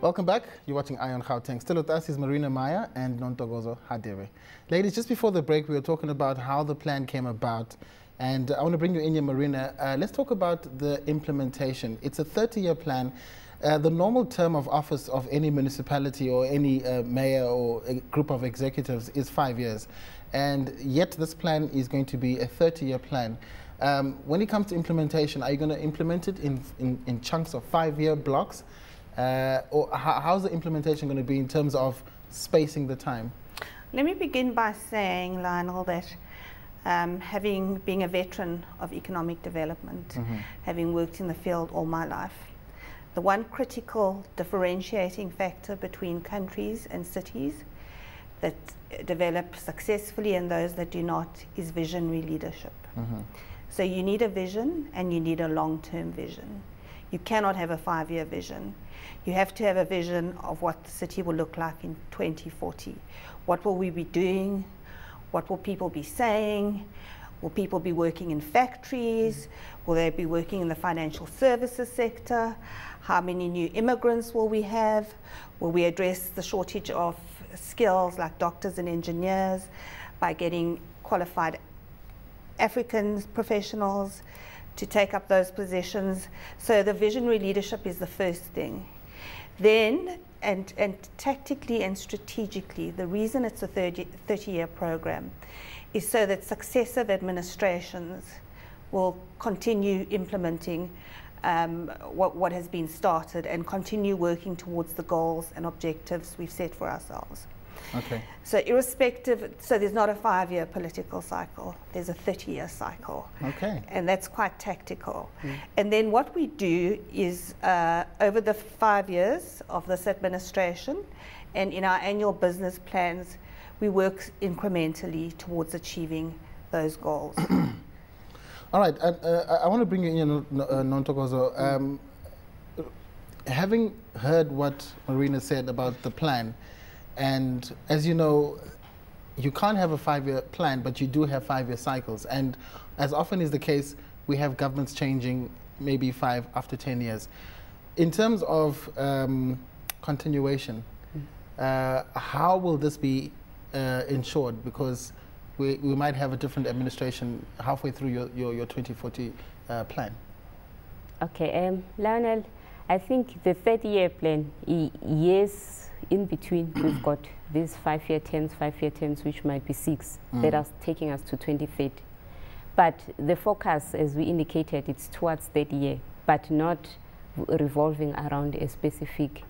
Welcome back. You're watching Ion Gauteng. Still with us is Marina Maya and Nontokozo Hadebe. Ladies, just before the break, we were talking about how the plan came about. And I want to bring you in here, Marina. Let's talk about the implementation. It's a 30-year plan. The normal term of office of any municipality or any mayor or a group of executives is 5 years. And yet this plan is going to be a 30-year plan. When it comes to implementation, are you going to implement it in chunks of 5-year blocks? Or how's the implementation going to be in terms of spacing the time? Let me begin by saying, Lionel, that being a veteran of economic development, having worked in the field all my life, the one critical differentiating factor between countries and cities that develop successfully and those that do not is visionary leadership. So you need a vision and you need a long-term vision. You cannot have a 5-year vision. You have to have a vision of what the city will look like in 2040. What will we be doing? What will people be saying? Will people be working in factories? Will they be working in the financial services sector? How many new immigrants will we have? Will we address the shortage of skills like doctors and engineers by getting qualified African professionals to take up those positions? So the visionary leadership is the first thing. Then, and tactically and strategically, the reason it's a 30-year program is so that successive administrations will continue implementing what has been started and continue working towards the goals and objectives we've set for ourselves. Okay. So irrespective, so there's not a 5-year political cycle, there's a 30-year cycle. Okay. And that's quite tactical. And then what we do is over the 5 years of this administration and in our annual business plans, we work incrementally towards achieving those goals. All right, I want to bring you in, Nontokozo. Having heard what Marina said about the plan, and as you know, you can't have a 5-year plan, but you do have 5-year cycles. And as often is the case, we have governments changing maybe 5 after 10 years. In terms of continuation, how will this be ensured? Because we might have a different administration halfway through your 2040 plan. Okay, Lionel, I think the 30-year plan, yes, in between we've got these 5-year terms, which might be 6, that are taking us to 2030. But the focus, as we indicated, it's towards 30 year, but not revolving around a specific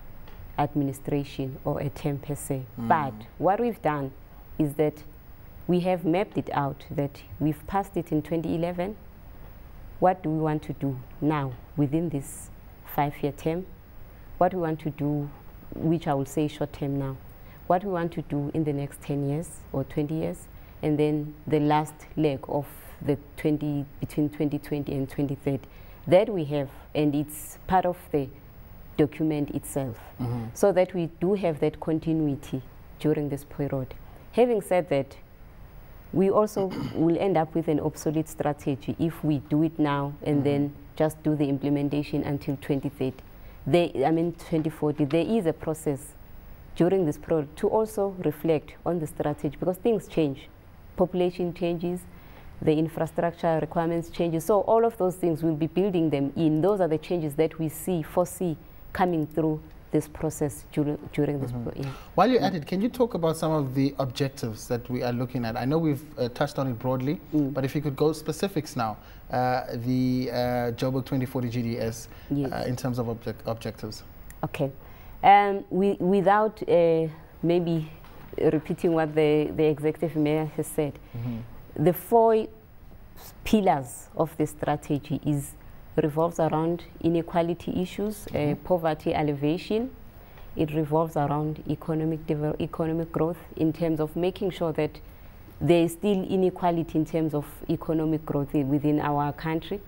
administration or a term per se. But what we've done is that we have mapped it out, that we've passed it in 2011. What do we want to do now within this 5-year term? What we want to do, which I will say short term now, what we want to do in the next 10 years or 20 years, and then the last leg of the between 2020 and 2030. That we have, and it's part of the document itself, so that we do have that continuity during this period. Having said that, we also will end up with an obsolete strategy if we do it now and then just do the implementation until 2030. 2040, there is a process during this period to also reflect on the strategy, because things change. Population changes, the infrastructure requirements changes. So all of those things, we'll be building them in. Those are the changes that we foresee coming through this process during this period. Yeah. While you're at it, can you talk about some of the objectives that we are looking at? I know we've touched on it broadly, but if you could go specifics now, the Joburg 2040 GDS, yes, in terms of objectives. Okay. Without maybe repeating what the executive mayor has said, the 4 pillars of the strategy revolves around inequality issues, poverty alleviation. It revolves around economic growth in terms of making sure that there is still inequality in terms of economic growth within our country.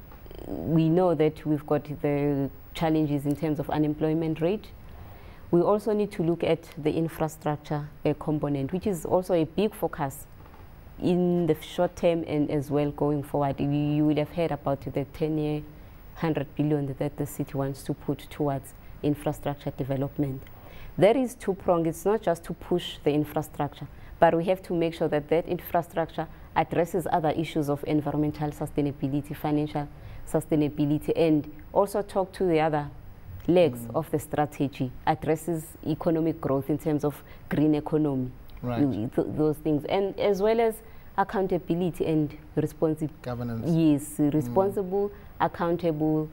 We know that we've got the challenges in terms of unemployment rate. We also need to look at the infrastructure component, which is also a big focus in the short term and as well going forward. You will have heard about the 10-year 100 billion that the city wants to put towards infrastructure development. That is two-pronged. It's not just to push the infrastructure, but we have to make sure that that infrastructure addresses other issues of environmental sustainability, financial sustainability, and also talk to the other legs of the strategy, addresses economic growth in terms of green economy, those things, and as well as accountability and responsible governance. Yes, responsible, accountable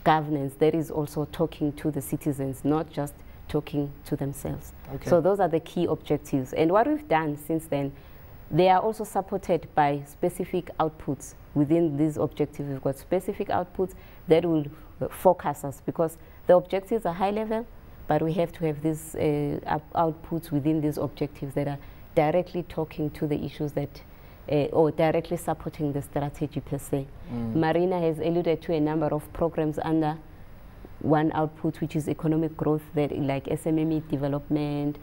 governance. That is also talking to the citizens, not just talking to themselves. Okay. So those are the key objectives. And what we've done since then, they are also supported by specific outputs within these objectives. We've got specific outputs that will focus us, because the objectives are high level, but we have to have these outputs within these objectives that are directly talking to the issues that, or directly supporting the strategy per se. Marina has alluded to a number of programs under one output, which is economic growth, that like SMME development,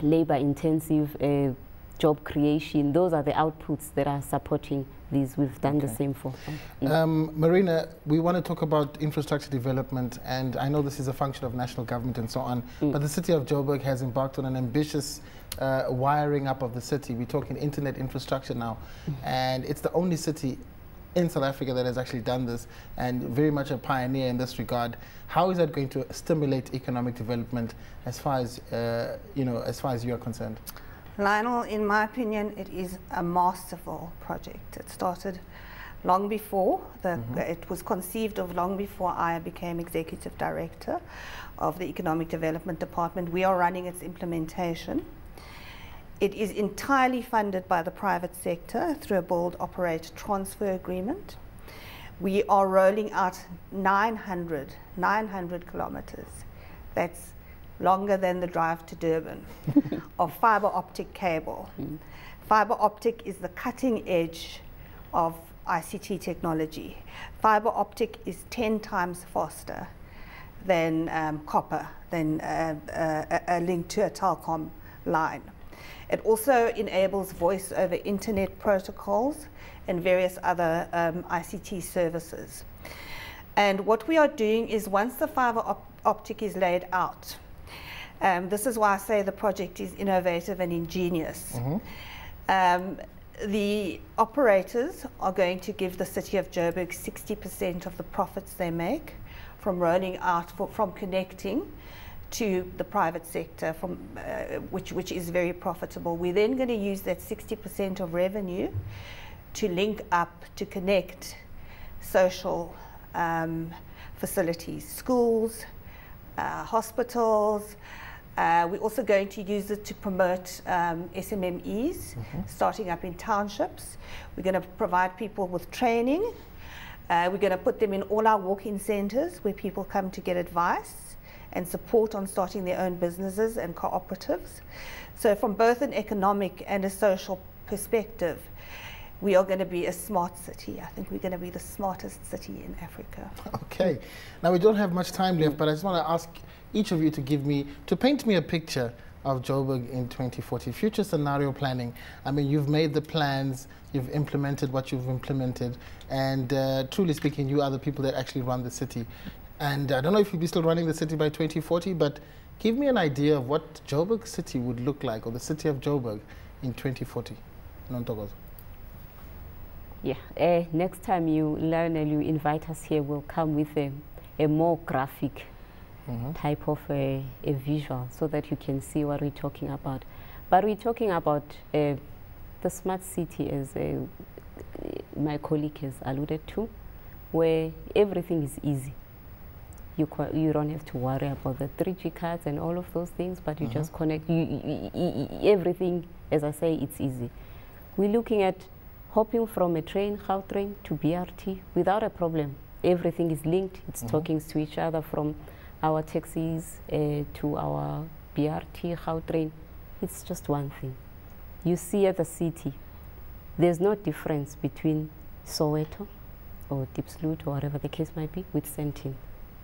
labor-intensive job creation. Those are the outputs that are supporting these. We've done the same for. Marina, we want to talk about infrastructure development, and I know this is a function of national government and so on, but the city of Joburg has embarked on an ambitious wiring up of the city. We're talking internet infrastructure now, and it's the only city in South Africa that has actually done this, and very much a pioneer in this regard. How is that going to stimulate economic development as far as as far as you are concerned? Lionel, in my opinion, it is a masterful project. It started long before, it was conceived of long before I became Executive Director of the Economic Development Department. We are running its implementation. It is entirely funded by the private sector through a build, operate, transfer agreement. We are rolling out 900 kilometers. That's longer than the drive to Durban of fiber optic cable. Fiber optic is the cutting edge of ICT technology. Fiber optic is 10 times faster than copper, than a link to a telecom line. It also enables voice over internet protocols and various other ICT services. And what we are doing is, once the fiber optic is laid out, this is why I say the project is innovative and ingenious. The operators are going to give the city of Joburg 60% of the profits they make from rolling out, from connecting to the private sector, which is very profitable. We're then going to use that 60% of revenue to link up, to connect social facilities, schools, hospitals. We're also going to use it to promote SMMEs, starting up in townships. We're going to provide people with training. We're going to put them in all our walk-in centres where people come to get advice and support on starting their own businesses and cooperatives. So from both an economic and a social perspective, we are going to be a smart city. I think we're going to be the smartest city in Africa. Okay. Now, we don't have much time left, but I just want to ask each of you to paint me a picture of Joburg in 2040, future scenario planning. I mean, you've made the plans, you've implemented what you've implemented, and truly speaking, you are the people that actually run the city. And I don't know if you'll be still running the city by 2040, but give me an idea of what Joburg City would look like, or the city of Joburg in 2040. Nontogozo. Yeah, next time you invite us here, we'll come with a more graphic type of a visual, so that you can see what we're talking about. But we're talking about the smart city, as my colleague has alluded to, where everything is easy. You don't have to worry about the 3G cards and all of those things, but you just connect. Everything, as I say, it's easy. We're looking at hopping from a train, Gautrain, to BRT without a problem. Everything is linked. It's talking to each other, from our taxis to our BRT, Gautrain. It's just one thing. You see at the city, there's no difference between Soweto or Diepsloot or whatever the case might be with Sandton.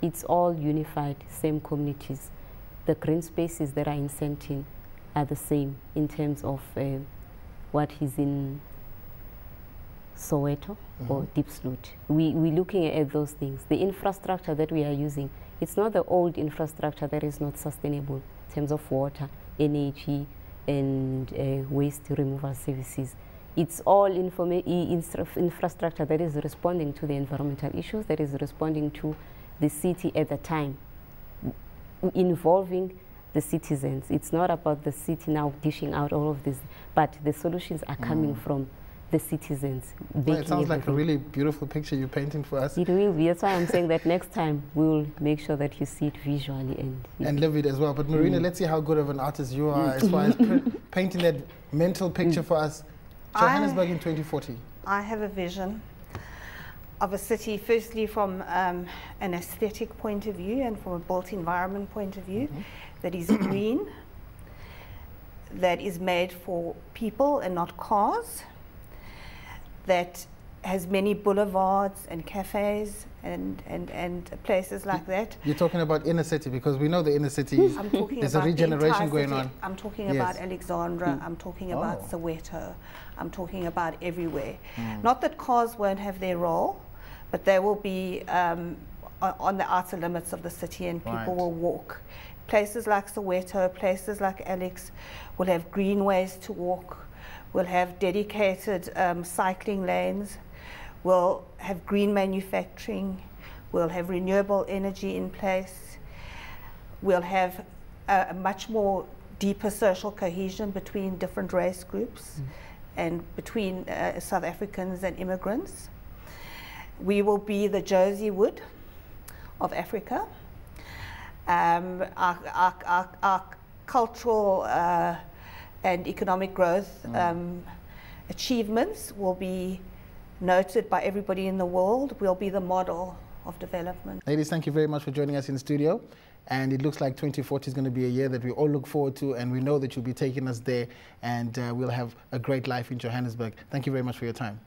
It's all unified, same communities. The green spaces that are in Sandton are the same in terms of what is in Soweto or Diepsloot. We're looking at those things. The infrastructure that we are using, it's not the old infrastructure that is not sustainable in terms of water, energy, and waste removal services. It's all infrastructure that is responding to the environmental issues, that is responding to the city at the time, involving the citizens. It's not about the city now dishing out all of this, but the solutions are coming from the citizens. Well, it sounds like a really beautiful picture you're painting for us. It will be. That's why I'm saying that next time we'll make sure that you see it visually and live it as well. But Marina, let's see how good of an artist you are as far as painting that mental picture for us. Johannesburg in 2040. I have a vision of a city, firstly from an aesthetic point of view and from a built environment point of view, that is green, that is made for people and not cars, that has many boulevards and cafes and places like that. You're talking about inner city, because we know the inner cities, there's a regeneration going on. I'm talking about Alexandra, I'm talking about Soweto, I'm talking about everywhere. Not that cars won't have their role, but they will be on the outer limits of the city and people will walk. Places like Soweto, places like Alex will have greenways to walk, will have dedicated cycling lanes, we'll have green manufacturing, we'll have renewable energy in place, we'll have a much more deeper social cohesion between different race groups and between South Africans and immigrants. We will be the Josie Wood of Africa. Our cultural and economic growth achievements will be noted by everybody in the world. We'll be the model of development. Ladies, thank you very much for joining us in studio. And it looks like 2040 is going to be a year that we all look forward to, and we know that you'll be taking us there, and we'll have a great life in Johannesburg. Thank you very much for your time.